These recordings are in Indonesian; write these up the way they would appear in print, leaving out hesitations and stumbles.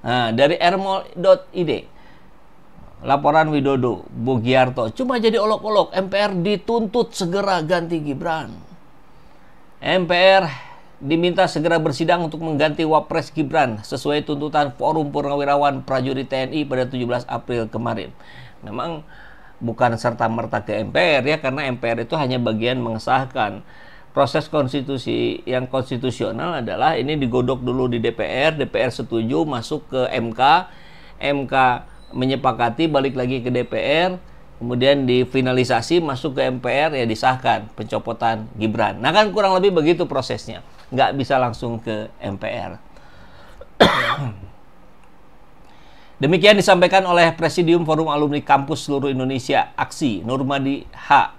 Nah, dari rmol.id, laporan Widodo Bugiarto, cuma jadi olok-olok, MPR dituntut segera ganti Gibran. MPR diminta segera bersidang untuk mengganti Wapres Gibran sesuai tuntutan Forum Purnawirawan Prajurit TNI pada 17 April kemarin. Memang bukan serta-merta ke MPR ya, karena MPR itu hanya bagian mengesahkan. Proses konstitusi yang konstitusional adalah ini digodok dulu di DPR, DPR setuju, masuk ke MK, MK menyepakati, balik lagi ke DPR, kemudian difinalisasi, masuk ke MPR, ya disahkan pencopotan Gibran. Nah kan kurang lebih begitu prosesnya, nggak bisa langsung ke MPR. Demikian disampaikan oleh Presidium Forum Alumni Kampus Seluruh Indonesia Aksi, Nurmadi H.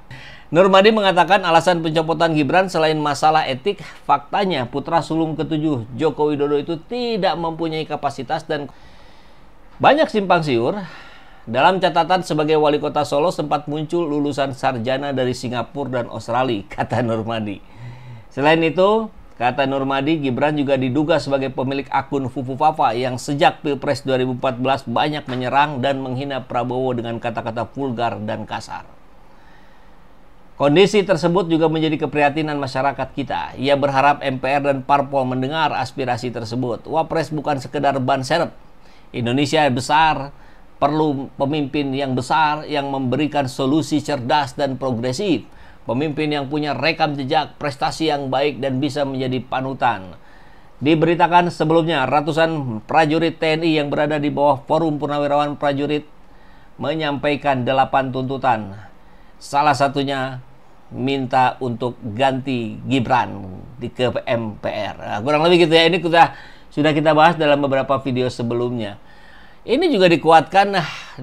Nurmadi mengatakan alasan pencopotan Gibran selain masalah etik, faktanya putra sulung ketujuh Joko Widodo itu tidak mempunyai kapasitas dan banyak simpang siur. Dalam catatan sebagai wali kota Solo sempat muncul lulusan sarjana dari Singapura dan Australia, kata Nurmadi. Selain itu, kata Nurmadi, Gibran juga diduga sebagai pemilik akun Fufufafa yang sejak Pilpres 2014 banyak menyerang dan menghina Prabowo dengan kata-kata vulgar dan kasar. Kondisi tersebut juga menjadi keprihatinan masyarakat kita. Ia berharap MPR dan Parpol mendengar aspirasi tersebut. Wapres bukan sekedar ban serep. Indonesia besar, perlu pemimpin yang besar yang memberikan solusi cerdas dan progresif. Pemimpin yang punya rekam jejak, prestasi yang baik dan bisa menjadi panutan. Diberitakan sebelumnya, ratusan prajurit TNI yang berada di bawah Forum Purnawirawan Prajurit menyampaikan 8 tuntutan. Salah satunya minta untuk ganti Gibran di ke MPR. Nah, kurang lebih gitu ya. Ini sudah kita bahas dalam beberapa video sebelumnya. Ini juga dikuatkan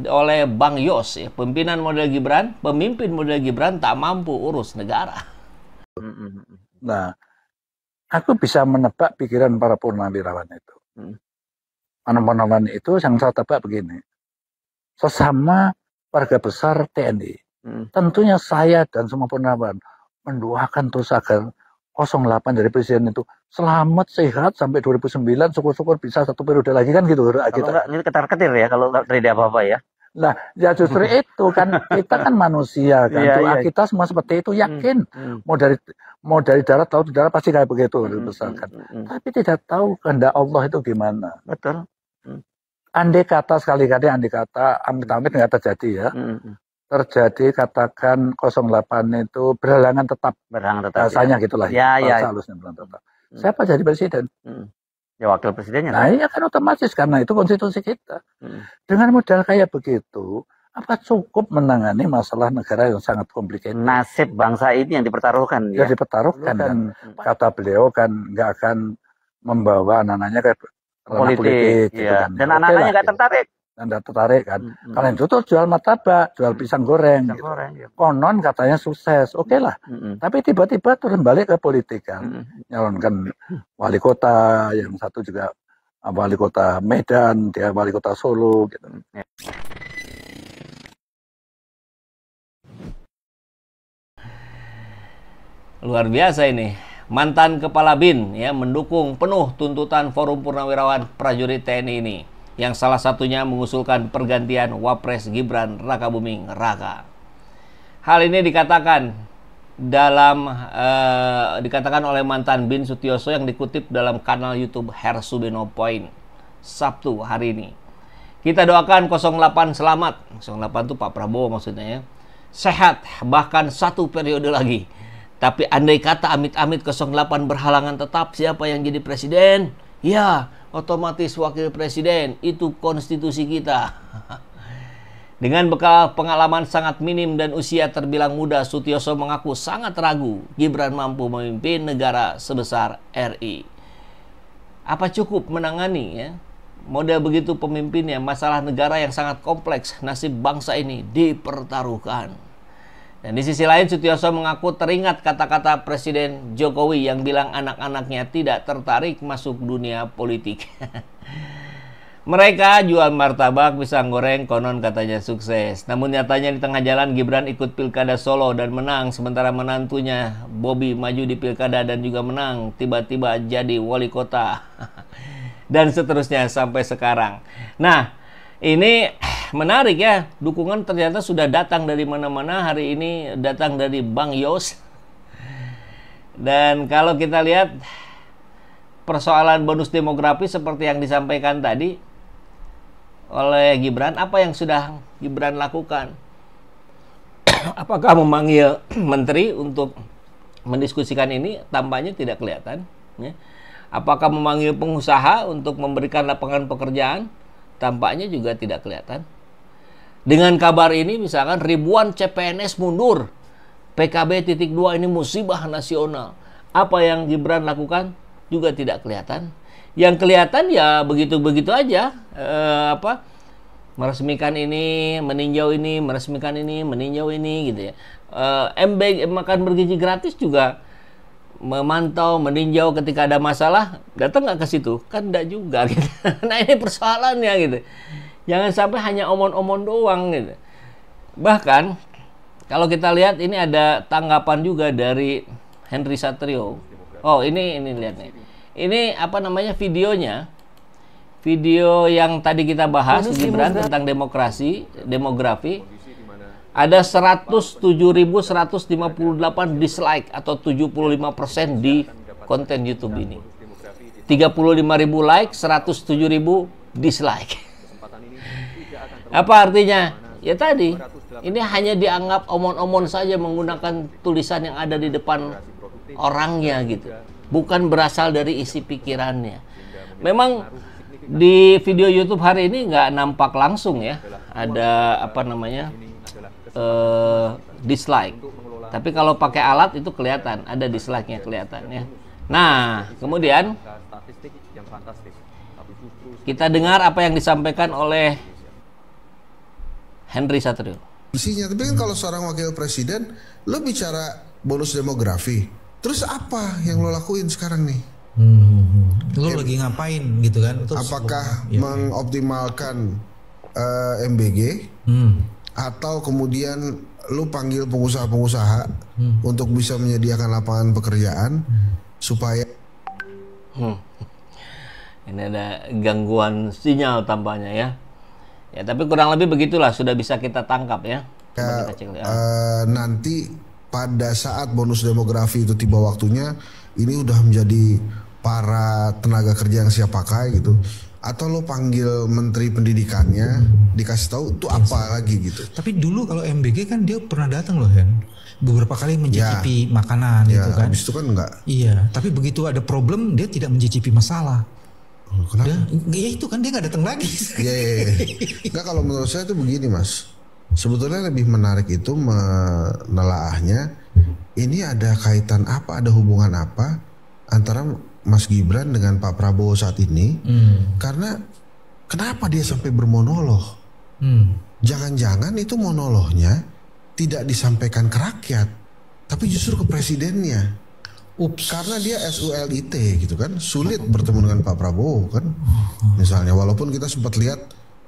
oleh Bang Yos, ya, pemimpin model Gibran tak mampu urus negara. Nah, aku bisa menebak pikiran para purnawirawan itu. Purnawirawan itu yang saya tebak begini. Sesama warga besar TNI. Tentunya saya dan semua purnawirawan mendoakan terus agar 08 dari presiden itu selamat sehat sampai 2009, syukur-syukur bisa 1 periode lagi kan gitu. Kalau enggak, ini ketar-ketir ya kalau nggak terjadi apa-apa ya. Nah, ya justru itu kan kita kan manusia kan. Doa kita semua seperti itu, yakin. Mau dari darat, laut, udara pasti kayak begitu dibesarkan. Tapi tidak tahu kehendak Allah itu gimana. Betul. Andai kata sekali-kali, amit-amit nggak terjadi ya. Terjadi katakan 08 itu berhalangan tetap. Rasanya ya. Gitulah ya. Halusnya berhalangan tetap. Siapa jadi presiden? Ya wakil presidennya. Nah iya kan otomatis karena itu konstitusi kita. Dengan modal kayak begitu, apa cukup menangani masalah negara yang sangat komplikated? Nasib bangsa ini yang dipertaruhkan. Ya dipertaruhkan dan kata beliau kan nggak akan membawa anak-anaknya ke politik gitu ya. kan. Dan anak-anaknya nggak tertarik. Anda tertarik kan? Kalian itu jual martabak, jual pisang goreng. Gitu. Konon katanya sukses, oke lah. Tapi tiba-tiba turun balik ke politik kan. Nyalonkan wali kota, yang satu juga wali kota Medan, dia wali kota Solo gitu. Luar biasa ini. Mantan Kepala BIN ya mendukung penuh tuntutan Forum Purnawirawan Prajurit TNI ini, yang salah satunya mengusulkan pergantian Wapres Gibran Rakabuming Raka. Hal ini dikatakan oleh mantan BIN Sutioso yang dikutip dalam kanal YouTube Hersubeno Point Sabtu hari ini. Kita doakan 08 selamat. 08 itu Pak Prabowo maksudnya ya. Sehat bahkan 1 periode lagi. Tapi andai kata amit-amit 08 berhalangan tetap, siapa yang jadi presiden? Ya, otomatis wakil presiden. Itu konstitusi kita. Dengan bekal pengalaman sangat minim dan usia terbilang muda, Sutioso mengaku sangat ragu Gibran mampu memimpin negara sebesar RI. Apa cukup menangani ya model begitu pemimpinnya? Masalah negara yang sangat kompleks, nasib bangsa ini dipertaruhkan. Dan di sisi lain, Sutioso mengaku teringat kata-kata Presiden Jokowi yang bilang anak-anaknya tidak tertarik masuk dunia politik. Mereka jual martabak, pisang goreng, konon katanya sukses. Namun nyatanya di tengah jalan Gibran ikut Pilkada Solo dan menang, sementara menantunya Bobi maju di Pilkada dan juga menang, tiba-tiba jadi wali kota. dan seterusnya sampai sekarang. Nah, ini menarik ya, dukungan ternyata sudah datang dari mana-mana. Hari ini datang dari Bang Yos. Dan kalau kita lihat persoalan bonus demografi seperti yang disampaikan tadi oleh Gibran, apa yang sudah Gibran lakukan? Apakah memanggil menteri untuk mendiskusikan ini? Tampaknya tidak kelihatan. Ya. Apakah memanggil pengusaha untuk memberikan lapangan pekerjaan? Tampaknya juga tidak kelihatan. Dengan kabar ini misalkan ribuan CPNS mundur, PKB titik 2 ini musibah nasional. Apa yang Gibran lakukan juga tidak kelihatan. Yang kelihatan ya begitu-begitu aja. Meresmikan ini, meninjau ini, meresmikan ini, meninjau ini gitu ya. MB makan bergizi gratis juga memantau, meninjau ketika ada masalah, datang nggak ke situ? Kan enggak juga gitu. Nah ini persoalannya gitu. Jangan sampai hanya omong-omong doang gitu. Bahkan kalau kita lihat ini ada tanggapan juga dari Henry Satrio. Oh ini lihat nih. Ini apa namanya videonya? Video yang tadi kita bahas Gibran tentang demografi. Ada 107.158 dislike atau 75% di konten YouTube ini. 35.000 like, 107.000 dislike. Apa artinya? Ya tadi, ini hanya dianggap omon-omon saja menggunakan tulisan yang ada di depan orangnya gitu. Bukan berasal dari isi pikirannya. Memang di video YouTube hari ini nggak nampak langsung ya. Ada apa namanya? Dislike. Tapi kalau pakai alat itu kelihatan, ada dislike-nya kelihatan ya. Nah, kemudian kita dengar apa yang disampaikan oleh Henry Satrio. Isinya, tapi kan kalau seorang wakil presiden, lo bicara bonus demografi, terus apa yang lo lakuin sekarang nih? Lo lagi ngapain gitu kan? Terus apakah mengoptimalkan MBG? Atau kemudian lu panggil pengusaha-pengusaha untuk bisa menyediakan lapangan pekerjaan supaya ini ada gangguan sinyal tampaknya ya. Ya tapi kurang lebih begitulah, sudah bisa kita tangkap ya. Coba kita cek, nanti pada saat bonus demografi itu tiba waktunya, ini udah menjadi para tenaga kerja yang siap pakai gitu. Atau lo panggil menteri pendidikannya, dikasih tahu itu apa lagi gitu. Tapi dulu kalau MBG kan dia pernah datang loh Hen, beberapa kali mencicipi makanan gitu kan. Habis itu kan enggak. Iya, tapi begitu ada problem dia tidak mencicipi masalah. Kenapa? Ya itu kan dia nggak datang lagi. Iya. Enggak, kalau menurut saya itu begini Mas. Sebetulnya lebih menarik itu menelaahnya. Ini ada kaitan apa, ada hubungan apa antara Mas Gibran dengan Pak Prabowo saat ini? Karena kenapa dia sampai bermonolog? Jangan-jangan itu monolognya tidak disampaikan ke rakyat, tapi justru ke presidennya. Karena dia SULIT gitu kan, sulit bertemu dengan Pak Prabowo kan. Misalnya, walaupun kita sempat lihat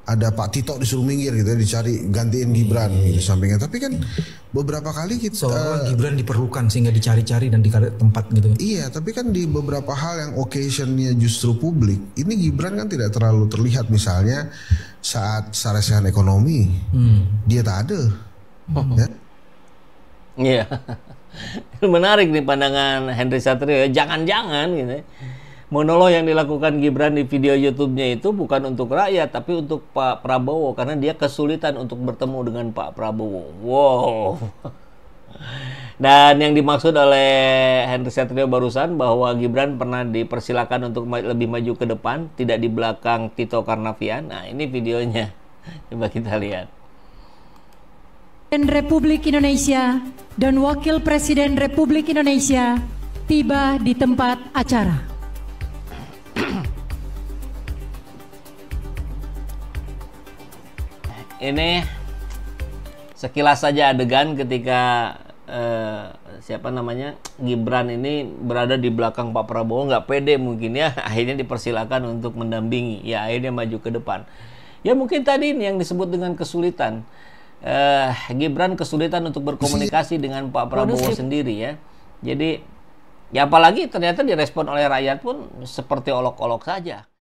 ada Pak Tito disuruh minggir gitu ya, dicari gantiin Gibran gitu sampingnya. Tapi kan beberapa kali kita seolah Gibran diperlukan sehingga dicari-cari dan dikasih tempat gitu. Iya, tapi kan di beberapa hal yang occasionnya justru publik, ini Gibran kan tidak terlalu terlihat. Misalnya saat saresehan ekonomi, dia tak ada. Iya. Menarik nih pandangan Henry Satrio ya. Jangan-jangan gitu. Monolog yang dilakukan Gibran di video YouTube-nya itu bukan untuk rakyat, tapi untuk Pak Prabowo, karena dia kesulitan untuk bertemu dengan Pak Prabowo. Wow. Dan yang dimaksud oleh Henry Satrio barusan bahwa Gibran pernah dipersilakan untuk lebih maju ke depan, tidak di belakang Tito Karnavian. Nah, ini videonya. Coba kita lihat. Presiden Republik Indonesia dan Wakil Presiden Republik Indonesia tiba di tempat acara. Ini sekilas saja adegan ketika siapa namanya Gibran ini berada di belakang Pak Prabowo, nggak pede mungkin ya, akhirnya dipersilakan untuk mendampingi, ya akhirnya maju ke depan. Ya mungkin tadi ini yang disebut dengan kesulitan. Gibran kesulitan untuk berkomunikasi dengan Pak Prabowo sendiri ya. Jadi ya apalagi ternyata direspon oleh rakyat pun seperti olok-olok saja.